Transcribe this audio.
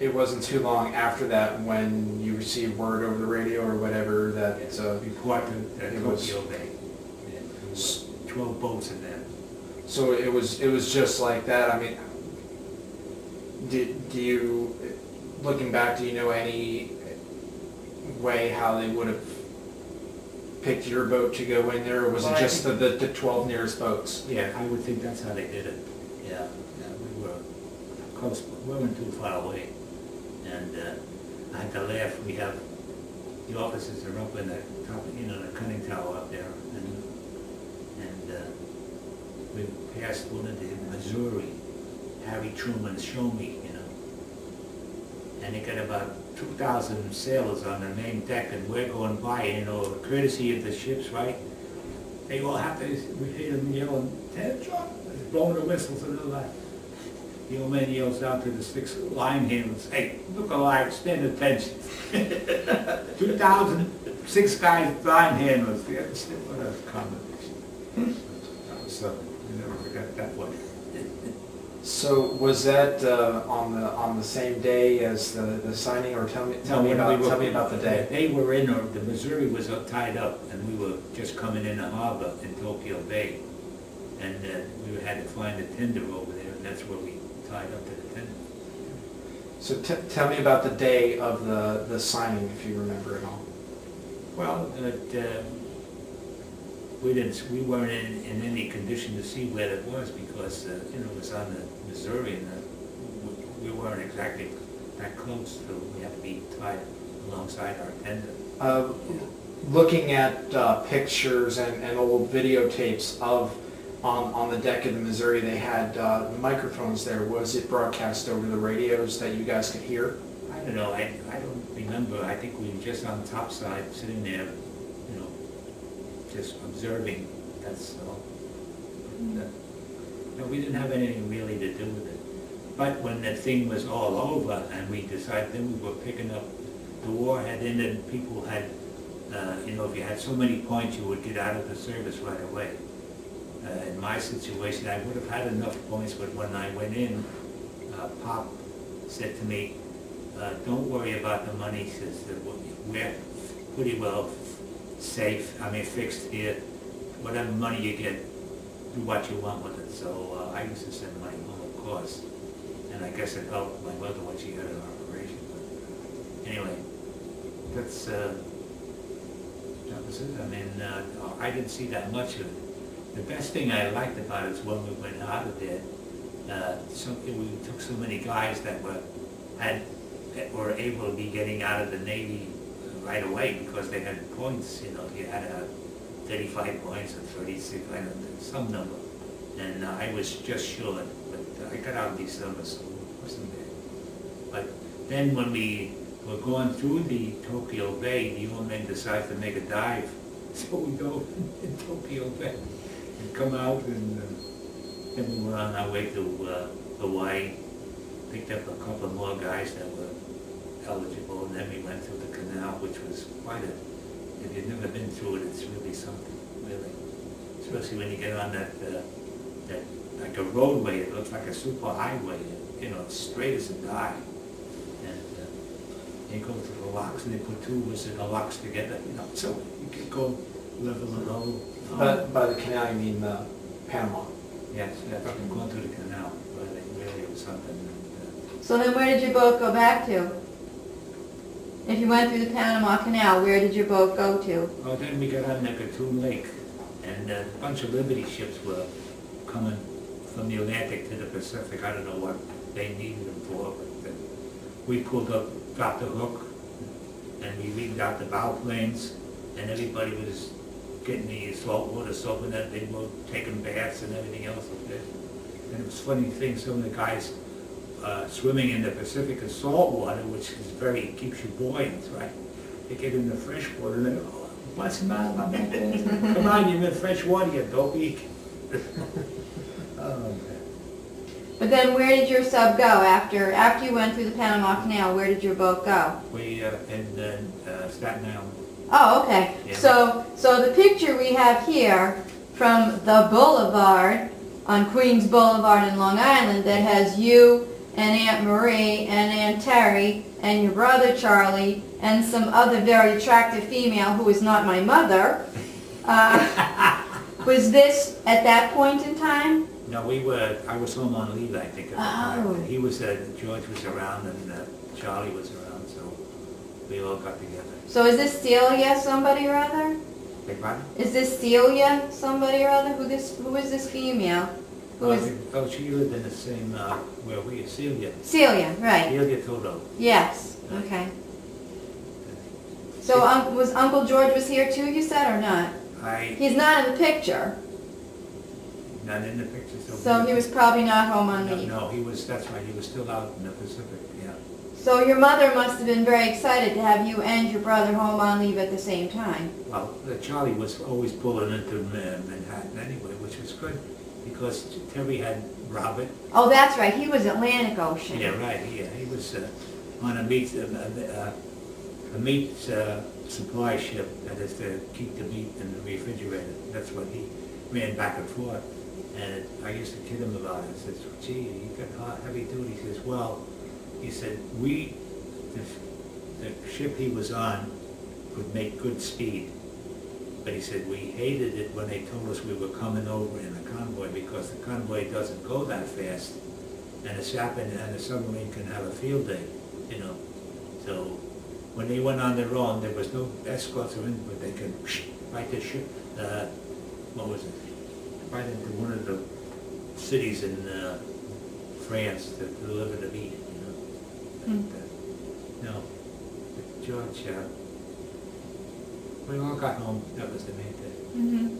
it wasn't too long after that when you received word over the radio or whatever that Report to it was- Tokyo Bay. And there was 12 boats in there. so it was just like that. I mean, do you, looking back, do you know any way how they would have picked your boat to go in there, or was Well, it I just think- the 12 nearest boats? Yeah, I would think that's how they did it. Yeah, we were close, but we weren't too far away. And I had to laugh, we have, the offices are up in the top, the conning tower up there. And we passed one of the Missouri, Harry Truman's Show Me, And they got about 2,000 sailors on the main deck, and we're going by, courtesy of the ships, right? They all have to, we hear them yelling, "Attention!" blowing the whistles and all that. The old man yells out to the 6 line hands, "Hey, look alive, stand attention." 2,006 guys, line handlers, what a combination. That was something, you never forget that one. So was that on the same day as the signing, or tell me about the day? They were in, or the Missouri was tied up, and we were just coming in the harbor in Tokyo Bay, and we had to find a tender over there, and that's where we tied up to the tender. So tell me about the day of the signing, if you remember at all. Well, we weren't in any condition to see where it was because, it was on the Missouri, and we weren't exactly that close, so we had to be tied alongside our tender. Looking at pictures and old videotapes of on the deck of the Missouri, they had microphones there. Was it broadcast over the radios that you guys could hear? I don't know, I don't remember. I think we were just on the top side, sitting there, just observing, that's all. No, we didn't have anything really to do with it. But when the thing was all over and we decided, then we were picking up, the war had ended, people had, if you had so many points, you would get out of the service right away. In my situation, I would have had enough points, but when I went in, Pop said to me, don't worry about the money, he says, that we're pretty well fixed here. Whatever money you get, do what you want with it. So I used to send money home, of course. And I guess it helped my mother when she had an operation. But anyway, that was it. I mean, I didn't see that much of it. The best thing I liked about it is when we went out of there, we took so many guys that were able to be getting out of the Navy right away because they had points, you had 35 points or 36, I don't know, some number. And I was just short, but I got out in December, so it wasn't bad. But then when we were going through the Tokyo Bay, the old man decided to make a dive. So we go in Tokyo Bay and come out, and then we were on our way to Hawaii, picked up a couple more guys that were eligible, and then we went through the canal, which was quite if you've never been through it, it's really something, really. Especially when you get on that like a roadway, it looks like a super highway, straight as a die. And you go to the locks, and they put two of us in the locks together, so you can go level and low. But by the canal, you mean Panama? Yes, going through the canal, really was something. So then where did your boat go back to? If you went through the Panama Canal, where did your boat go to? Well, then we got on Nakatoon Lake, and a bunch of Liberty ships were coming from the Atlantic to the Pacific. I don't know what they needed them for, but we pulled up, dropped the hook, and we rigged out the bow planes, and everybody was getting the saltwater soap, and then they were taking baths and everything else up there. And it was a funny thing, some of the guys swimming in the Pacific is salt water, which is keeps you buoyant, right? They get in the fresh water, and they go, what's the matter, my man? Come on, you're in fresh water, you dopey. Oh, man. But then where did your sub go after you went through the Panama Canal? Where did your boat go? We, in Staten Island. Oh, okay. Yeah. So the picture we have here from the boulevard on Queens Boulevard in Long Island that has you and Aunt Marie and Aunt Terry and your brother Charlie and some other very attractive female who is not my mother. Was this at that point in time? No, I was home on leave, I think, at the time. Oh. And George was around and Charlie was around, so we all got together. So is this Celia somebody or other? Beg pardon? Is this Celia somebody or other? Who is this female? Who is Oh, she lived in the same, where we, Celia. Celia, right. Celia Toto. Yes, okay. So was Uncle George was here too, you said, or not? He's not in the picture, Not in the picture, so he was probably not home on leave. No, that's right, he was still out in the Pacific, yeah. So your mother must have been very excited to have you and your brother home on leave at the same time. Well, Charlie was always pulling into Manhattan anyway, which was good, because Terry had Robert. Oh, that's right, he was Atlantic Ocean. Yeah, right, yeah, he was on a meat supply ship, that is to keep the meat in the refrigerator. That's what he ran back and forth. And I used to kid him about it. I said, gee, you got heavy duty. He says, well, he said, the ship he was on could make good speed. But he said, we hated it when they told us we were coming over in a convoy, because the convoy doesn't go that fast. And a submarine can have a field day, you know. So when they went on their own, there was no escorts or anything, but they could right the ship, what was it? Right into one of the cities in France to deliver the meat, you know. No, but George, we all got home. That was the main thing. Mm-hmm.